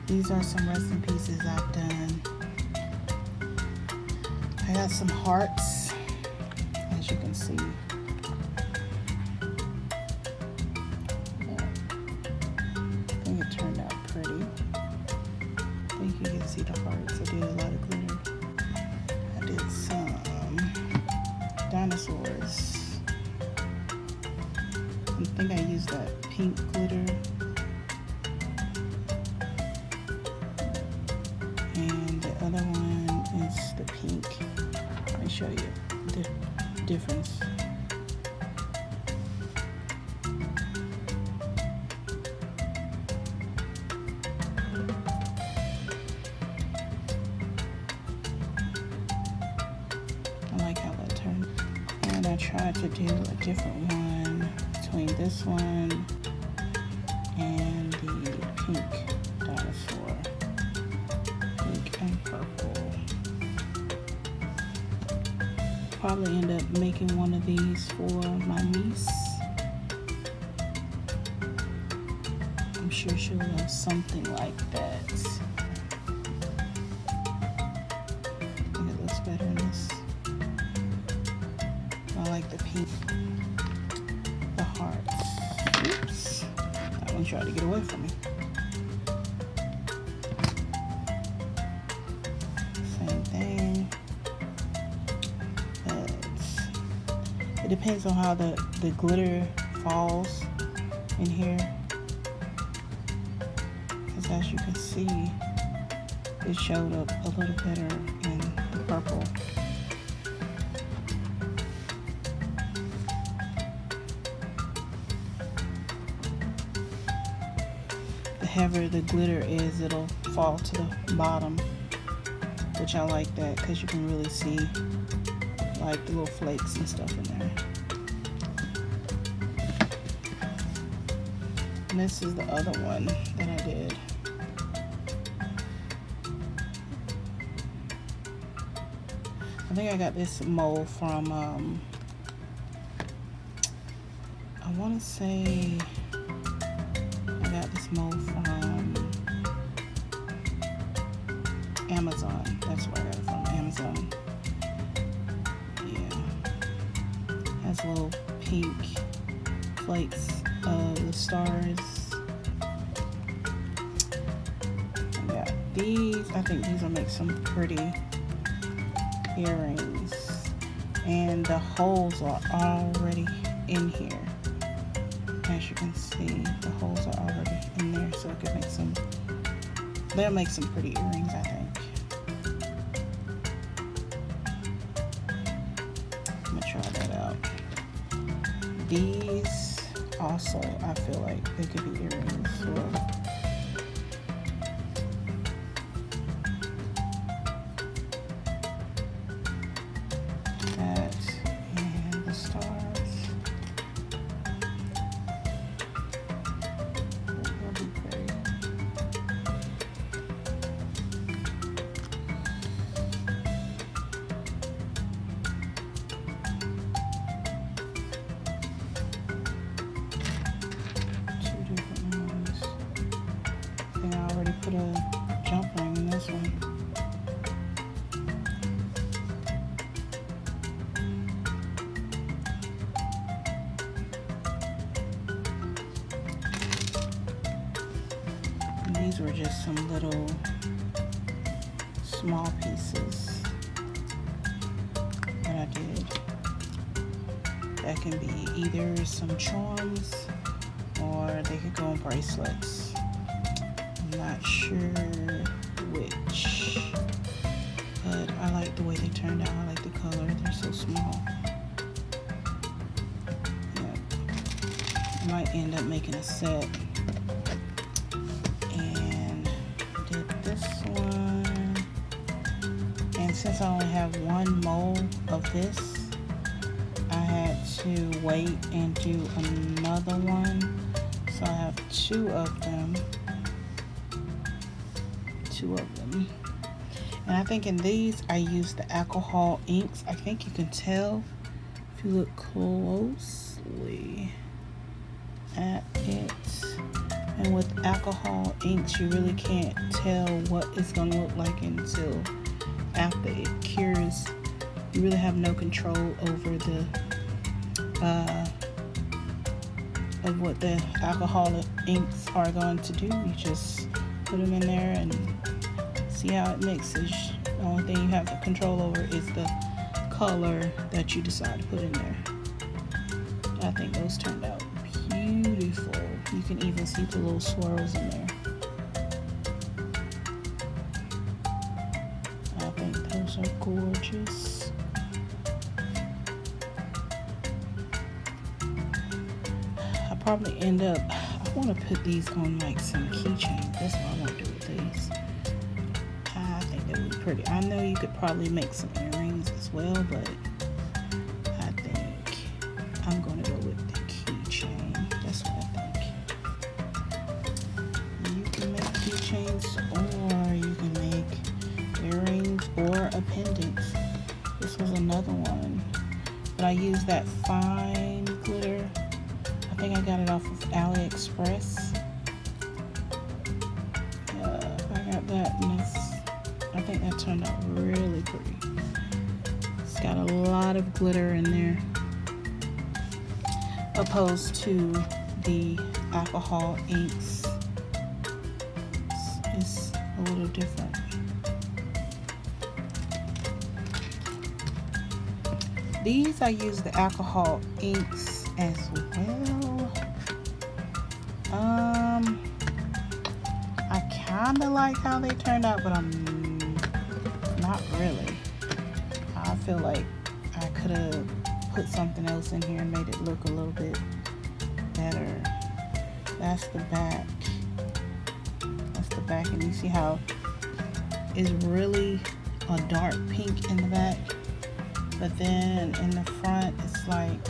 These are some resin pieces I've done. I got some hearts, as you can see. I think it turned out pretty. I think you can see the hearts. I did a lot of glitter. I did some dinosaurs. I think I used that pink glitter. And the other one is the pink. Let me show you the difference. I like how that turned. And I tried to do a different one between this one and the pink dinosaur. Pink and purple. Probably end up making one of these for my niece. I'm sure she'll love something like that. I think it looks better in this. I like the pink. The hearts. Oops. That one tried to get away from me. Same thing. It depends on how the glitter falls in here. Because as you can see, it showed up a little better in the purple. The heavier the glitter is, it'll fall to the bottom, which I like that because you can really see like the little flakes and stuff in there. And this is the other one that I did. I think I got this mold from I want to say I got this mold from Amazon. That's where I got it from, Amazon. Has little pink flakes of the stars. I got these. I think these will make some pretty earrings. And the holes are already in here. As you can see, the holes are already in there, so it could make some. They'll make some pretty earrings, I think. I'm gonna try that out. These also, I feel like they could be earrings. So that and the stars. That'll be great. Put a jump ring in this one. And these were just some little small pieces that I did. That can be either some charms or they could go on bracelets. Not sure which, but I like the way they turned out. I like the color. They're so small. Yeah. I might end up making a set. And did this one. And since I only have one mold of this, I had to wait and do another one. So I have two of them. And I think in these I used the alcohol inks. I think you can tell if you look closely at it. And with alcohol inks, you really can't tell what it's going to look like until after it cures. You really have no control over the of what the alcoholic inks are going to do. You just put them in there and see how it mixes. The only thing you have control over is the color that you decide to put in there. I think those turned out beautiful. You can even see the little swirls in there. I think those are gorgeous. I probably end up, I want to put these on like some keychains. That's what I want to do with these. I think that would be pretty. I know you could probably make some earrings as well, but I think I'm going to go with the keychain. That's what I think. You can make keychains, or you can make earrings or a pendant. This was another one, but I used that fine glitter. I think I got it off of AliExpress. I got that, and I think that turned out really pretty. It's got a lot of glitter in there, opposed to the alcohol inks. It's a little different. These I use the alcohol inks as well. I kind of like how they turned out, but I'm not really. I feel like I could have put something else in here and made it look a little bit better. That's the back. That's the back, and you see how it's really a dark pink in the back, but then in the front it's like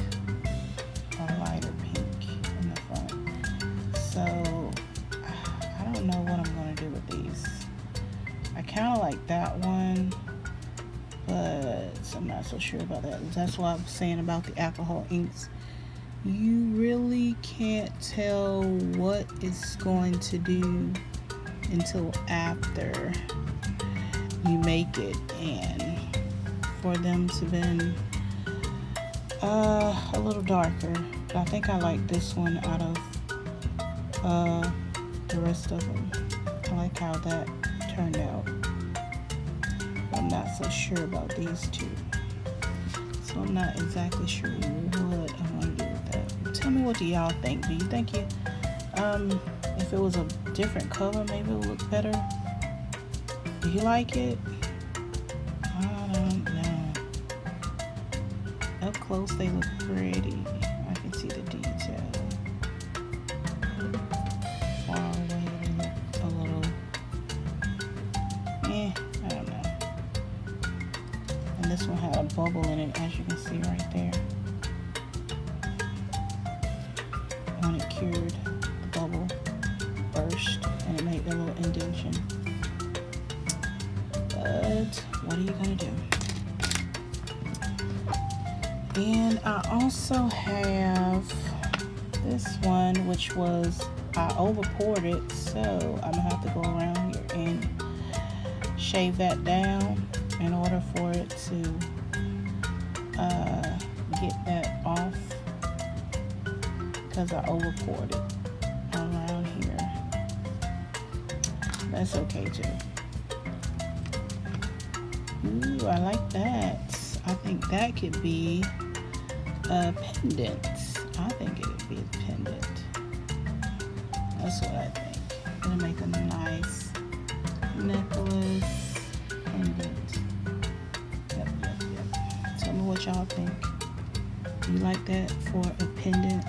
a lighter pink in the front. So I don't know what I'm going to do with these. I kind of like that one, but I'm not so sure about that. That's what I'm saying about the alcohol inks. You really can't tell what it's going to do until after you make it, and for them to been a little darker. But I think I like this one out of the rest of them. I like how that turned out. I'm not so sure about these two, so I'm not exactly sure what I'm going to do with that. Tell me, what do y'all think? Do you think if it was a different color, maybe it would look better? Do you like it? I don't know. Up close they look pretty. I can see the detail. Far away they look a little, I don't know. And this one had a bubble in it, as you can see right there. When it cured, the bubble burst and it made a little indentation. But what are you gonna do? And I also have this one, which was, I over poured it, so I'm gonna have to go around here and shave that down in order for it to get that off, because I over poured it around here. That's okay too. Ooh, I like that. I think that could be a pendant. I think it would be a pendant. That's what I think. Gonna make a nice necklace pendant. Yep. Tell me what y'all think. Do you like that for a pendant?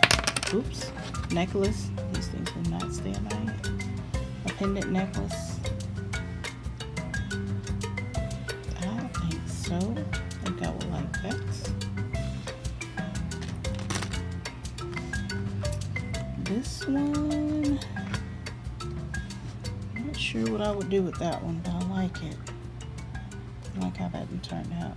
Oops, necklace. These things will not stay on my head. A pendant necklace. So, I think I would like that. This one, I'm not sure what I would do with that one, but I like it. I like how that one turned out.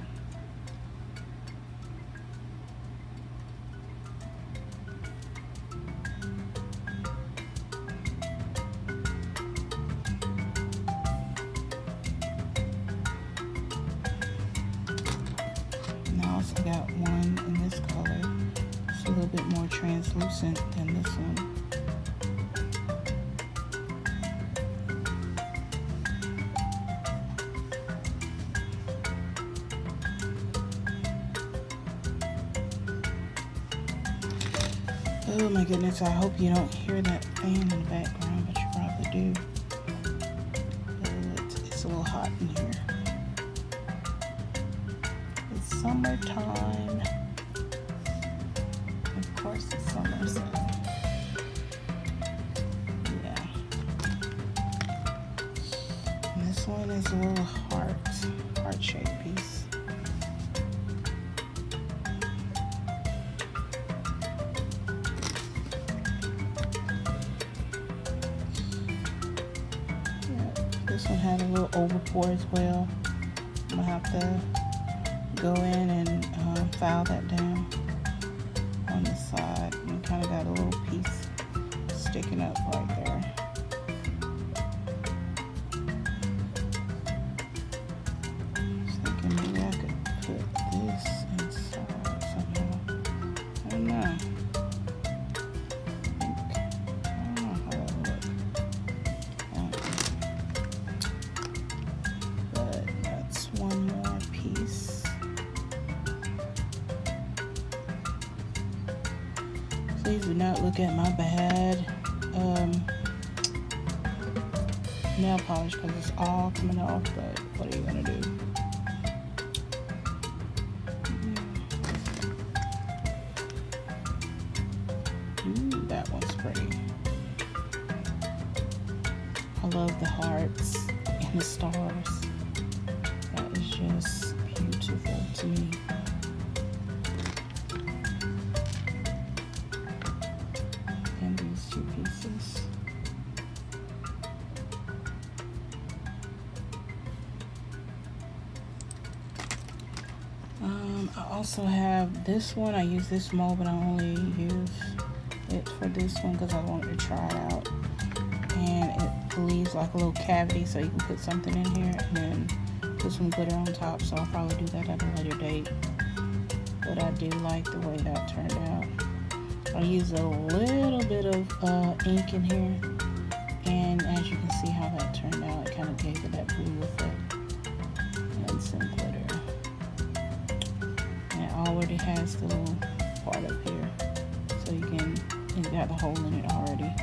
bit more translucent than this one. Oh my goodness, I hope you don't hear that fan in the background, but you probably do. It's a little hot in here. It's summertime. Of course it's summer, so yeah. And this one is a little heart-shaped piece. This one had a little overpour as well. I'm gonna have to go in and file that down on the side. And kind of got a little piece sticking up right there. I was thinking maybe I could put this inside somehow. I don't know. I don't know how that would look. But that's one more piece. Please do not look at my bad nail polish because it's all coming off, but what are you gonna do? Ooh, that one's pretty. I love the hearts and the stars. That is just beautiful to me. And these two pieces. I also have this one. I use this mold, but I only use it for this one because I wanted to try it out. And it leaves like a little cavity so you can put something in here and then put some glitter on top. So I'll probably do that at a later date. But I do like the way that turned out. I used a little bit of ink in here, and as you can see how that turned out, it kind of gave it that blue effect and some glitter. And it already has the little part up here, so you can, it's got the hole in it already.